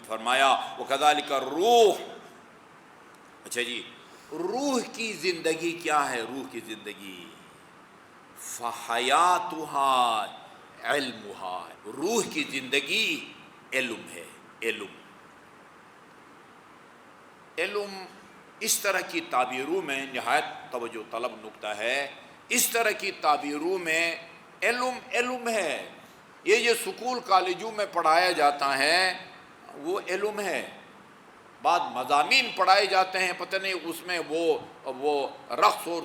फरमाया वकज़ालिक रूह। अच्छा जी, रूह की ज़िंदगी क्या है? रूह की ज़िंदगी फ़हयातुहा इल्मुहा, रूह की ज़िंदगी इल्म है। इल्म इल्म इस तरह की ताबीरों में निहायत तवज्जो तलब नुक्ता है। इस तरह की ताबीरों में इल्म इल्म है। ये स्कूल कॉलेजों में पढ़ाया जाता है वो इल्म है। बाद मज़ामीन पढ़ाए जाते हैं, पता नहीं उसमें वो रक़्स और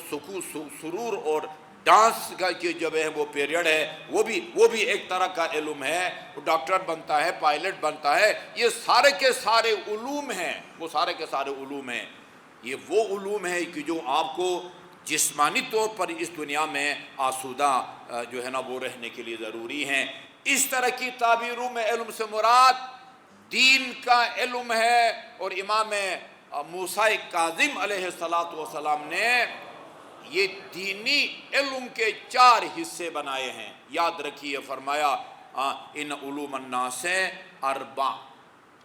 सुरूर और डांस का जो है वो पीरियड है, वो भी एक तरह का इल्म है। वो डॉक्टर बनता है, पायलट बनता है, ये सारे के सारे उलूम हैं। वो सारे के सारे उलूम हैं। ये वो उलूम है कि जो आपको जिस्मानी तौर पर इस दुनिया में आसूदा जो है ना वो रहने के लिए ज़रूरी हैं। इस तरह की ताबीरों में इल्म से मुराद दीन का इल्म है। और इमाम मूसा काज़िम अलैहिस्सलातु वस्सलाम ने ये दीनी इल्म के 4 हिस्से बनाए हैं। याद रखिए, फरमाया इन उलूमन्नास से अरबा,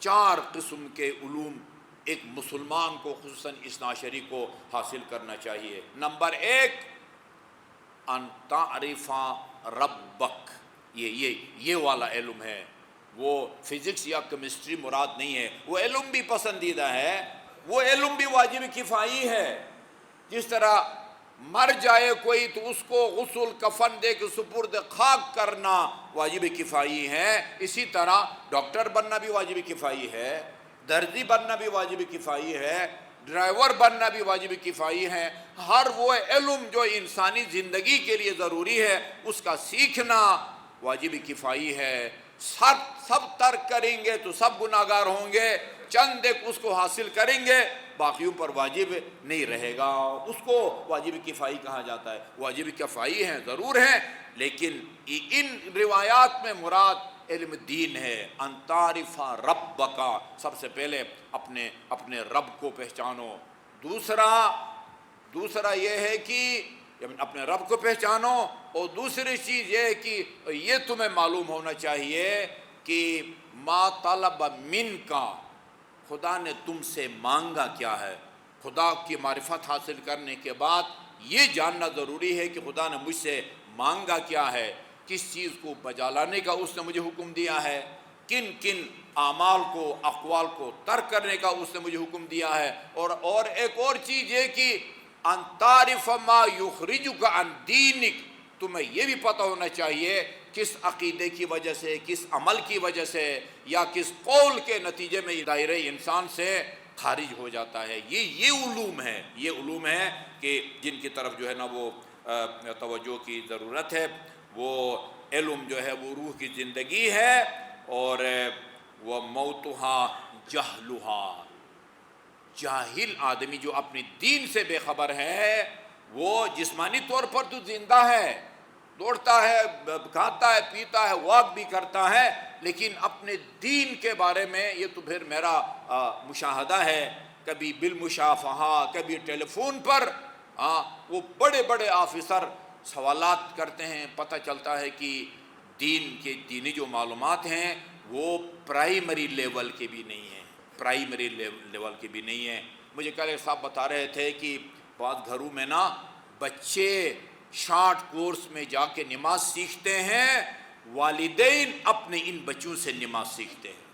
4 किस्म के उलूम एक मुसलमान को खुसूसन इस्नाशरी को हासिल करना चाहिए। नंबर 1 अन तारिफा रब्बक, ये वाला इल्म है। वो फिज़िक्स या केमिस्ट्री मुराद नहीं है। वो इल्म भी पसंदीदा है, वो इल्म भी वाजिब किफ़ाई है। जिस तरह मर जाए कोई तो उसको गुस्ल कफन दे के सुपुर्द खाक करना वाजिब किफ़ाई है, इसी तरह डॉक्टर बनना भी वाजिब किफ़ाई है, दर्जी बनना भी वाजिब किफ़ाई है, ड्राइवर बनना भी वाजिब किफ़ाई है। हर वो इल्म जो इंसानी ज़िंदगी के लिए ज़रूरी है उसका सीखना वाजिब किफ़ाई है। सब तर्क करेंगे तो सब गुनाहगार होंगे, चंद एक उसको हासिल करेंगे, बाकियों पर वाजिब नहीं रहेगा। उसको वाजिब किफ़ाई कहा जाता है। वाजिब किफ़ाई हैं ज़रूर हैं, लेकिन इन रिवायात में मुराद इल्म दीन है। अंतारिफा रब्बका, सबसे पहले अपने रब को पहचानो। दूसरा ये है कि अपने रब को पहचानो, और दूसरी चीज़ ये है कि ये तुम्हें मालूम होना चाहिए कि मा तलब मिन का, खुदा ने तुमसे मांगा क्या है। खुदा की मारिफत हासिल करने के बाद ये जानना ज़रूरी है कि खुदा ने मुझसे मांगा क्या है, किस चीज़ को बजा लाने का उसने मुझे हुक्म दिया है, किन किन आमाल को अक़वाल को तर्क करने का उसने मुझे हुक्म दिया है। और एक और चीज़ ये कि अंतारिफ मा युखरिजुका अन दीनिक, तुम्हें यह भी पता होना चाहिए किस अक़ीदे की वजह से, किस अमल की वजह से या किस कौल के नतीजे में दायरे इंसान से खारिज हो जाता है। ये उलूम है। ये उलूम है कि जिनकी तरफ जो है ना वो तवज्जो की ज़रूरत है। वो इल्म जो है वो रूह की ज़िंदगी है, और वह मौतुहा जहलुहा, जाहिल आदमी जो अपनी दीन से बेखबर है, वो जिस्मानी तौर पर तो जिंदा है, दौड़ता है, खाता है, पीता है, वॉक भी करता है, लेकिन अपने दीन के बारे में ये तो फिर मेरा मुशाहदा है, कभी बिल मुशाफहा, कभी टेलीफोन पर वो बड़े बड़े ऑफिसर सवालात करते हैं। पता चलता है कि दीनी जो मालूमात हैं वो प्राइमरी लेवल के भी नहीं हैं, प्राइमरी लेवल के भी नहीं हैं। मुझे कल एक साहब बता रहे थे कि बाद घरों में ना बच्चे शॉर्ट कोर्स में जाके नमाज सीखते हैं, वालिदैन अपने इन बच्चों से नमाज सीखते हैं।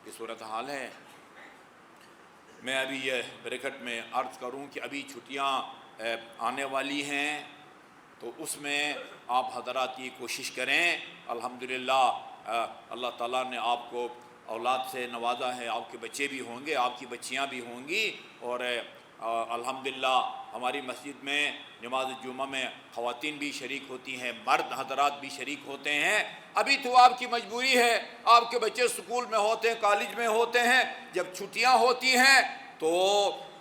ये सूरत हाल है। मैं अभी ये ब्रैकेट में अर्ज़ करूं कि अभी छुट्टियां आने वाली हैं, तो उसमें आप हज़रात ये कोशिश करें। अल्हम्दुलिल्लाह अल्लाह ताला ने आपको औलाद से नवाजा है, आपके बच्चे भी होंगे, आपकी बच्चियां भी होंगी, और अल्हम्दुलिल्लाह हमारी मस्जिद में नमाज जुमा में ख़वातीन भी शरीक होती हैं, मर्द हज़रात भी शरीक होते हैं। अभी तो आपकी मजबूरी है, आपके बच्चे स्कूल में होते हैं, कॉलेज में होते हैं, जब छुट्टियां होती हैं तो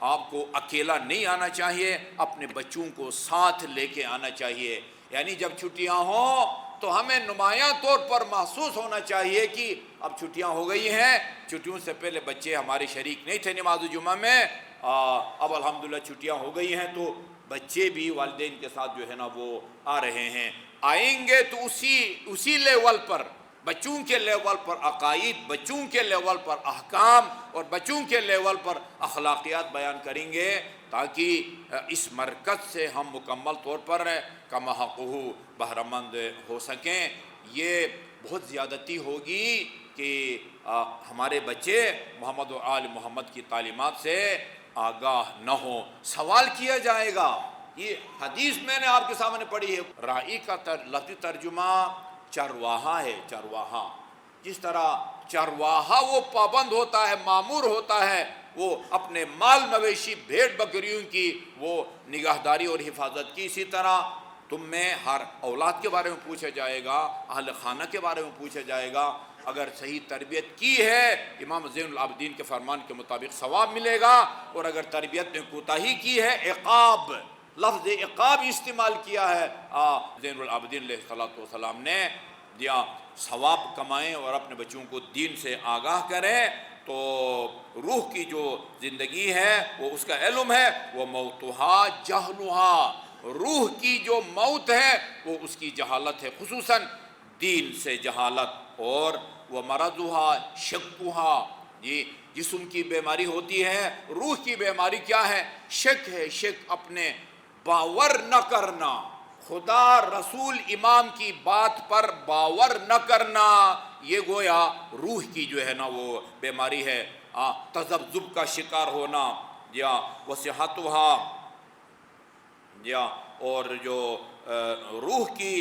आपको अकेला नहीं आना चाहिए, अपने बच्चों को साथ लेके आना चाहिए। यानी जब छुट्टियां हों तो हमें नुमायां तौर पर महसूस होना चाहिए कि अब छुट्टियां हो गई हैं। छुट्टियों से पहले बच्चे हमारे शरीक नहीं थे नमाज जुमा में, अब अल्हम्दुलिल्लाह छुट्टियां हो गई हैं तो बच्चे भी वालिदैन के साथ जो है ना वो आ रहे हैं। आएंगे तो उसी लेवल पर بچوں کے لیول پر عقائد، بچوں کے لیول پر احکام اور بچوں کے لیول پر اخلاقیات بیان کریں گے، تاکہ اس مرکز سے ہم مکمل طور پر کما حقہ بہرہ مند ہو سکیں۔ یہ بہت زیادتی ہوگی کہ ہمارے بچے محمد و آل محمد کی تعلیمات سے آگاہ نہ ہوں۔ سوال کیا جائے گا، یہ حدیث میں نے آپ کے سامنے پڑھی ہے، راعی کا لفظی ترجمہ چرواہا ہے، چرواہا۔ جس طرح چرواہا وہ پابند ہوتا ہے، مامور ہوتا ہے، وہ اپنے مال مویشی بھیڑ بکریوں کی وہ نگہداری اور حفاظت کی، اسی طرح تم میں ہر اولاد کے بارے میں پوچھا جائے گا، اہل خانہ کے بارے میں پوچھا جائے گا۔ اگر صحیح تربیت کی ہے امام زین العابدین کے فرمان کے مطابق ثواب ملے گا، اور اگر تربیت میں کوتاہی کی ہے، عقاب، لفظ عقاب استعمال کیا ہے زین العابدین علیہ السلام نے، یا ثواب کمائیں اور اپنے بچوں کو دین سے آگاہ کریں، تو روح کی جو زندگی ہے وہ اس کا علم ہے، وہ موتھا جہلھا، روح کی جو موت ہے وہ اس کی جہالت ہے، خصوصاً دین سے جہالت، اور وہ مرضھا شکھا، یہ جسم کی بیماری ہوتی ہے، روح کی بیماری کیا ہے؟ شک ہے، شک، اپنے باور نہ کرنا، خدا رسول امام کی بات پر باور نہ کرنا، یہ گویا روح کی جو ہے نا وہ بیماری ہے، تذبذب کا شکار ہونا، یا وصحتھا، یا اور جو روح کی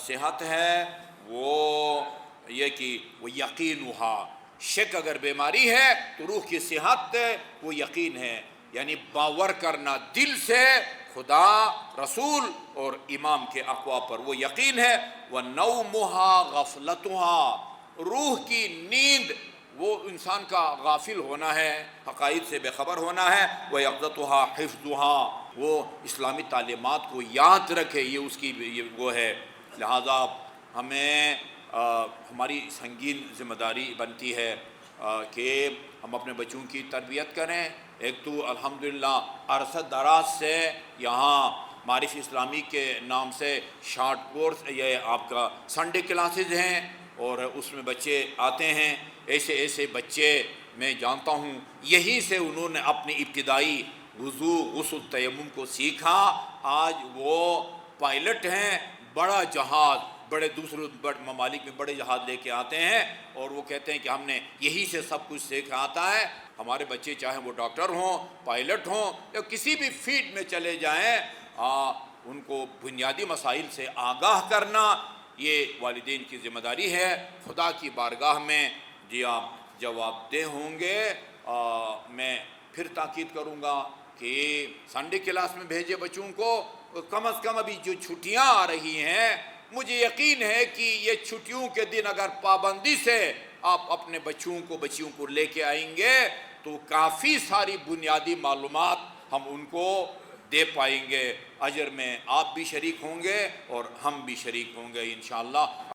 صحت ہے وہ یہ کہ وہ یقینھا، شک اگر بیماری ہے تو روح کی صحت وہ یقین ہے، یعنی باور کرنا دل سے خدا رسول اور امام کے اقوال پر، وہ یقین ہے۔ وَنَوْمُهَا غَفْلَتُهَا، روح کی نیند وہ انسان کا غافل ہونا ہے، حقائق سے بے خبر ہونا ہے۔ وَيَقْظَتُهَا حِفْظُهَا، وہ اسلامی تعلیمات کو یاد رکھے، یہ اس کی وہ ہے۔ لہذا ہمیں ہماری سنگین ذمہ داری بنتی ہے کہ ہم اپنے بچوں کی تربیت کریں۔ ایک تو الحمدللہ عرصہ دراز سے یہاں معارف اسلامی کے نام سے شارٹ کورس، یہ آپ کا سنڈے کلاسز ہیں، اور اس میں بچے آتے ہیں، ایسے ایسے بچے میں جانتا ہوں، یہیں سے انہوں نے اپنی ابتدائی وضو، غسل، تیمم کو سیکھا، آج وہ پائلٹ ہیں، بڑا جہاز، بڑے دوسرے بڑے ممالک میں بڑے جہاز لے کے آتے ہیں، اور وہ کہتے ہیں کہ ہم نے یہی سے سب کچھ سیکھا آتا ہے۔ ہمارے بچے چاہے وہ ڈاکٹر ہوں، پائلٹ ہوں، یا کسی بھی فیلڈ میں چلے جائیں، ان کو بنیادی مسائل سے آگاہ کرنا یہ والدین کی ذمہ داری ہے۔ خدا کی بارگاہ میں جی آپ جواب دہ ہوں گے۔ میں پھر تاکید کروں گا کہ سنڈے کلاس میں بھیجے بچوں کو، کم از کم ابھی جو چھٹیاں آ رہی ہیں، مجھے یقین ہے کہ یہ چھٹیوں کے دن اگر پابندی سے آپ اپنے بچیوں کو لے کے آئیں گے تو کافی ساری بنیادی معلومات ہم ان کو دے پائیں گے۔ اجر میں آپ بھی شریک ہوں گے اور ہم بھی شریک ہوں گے انشاءاللہ۔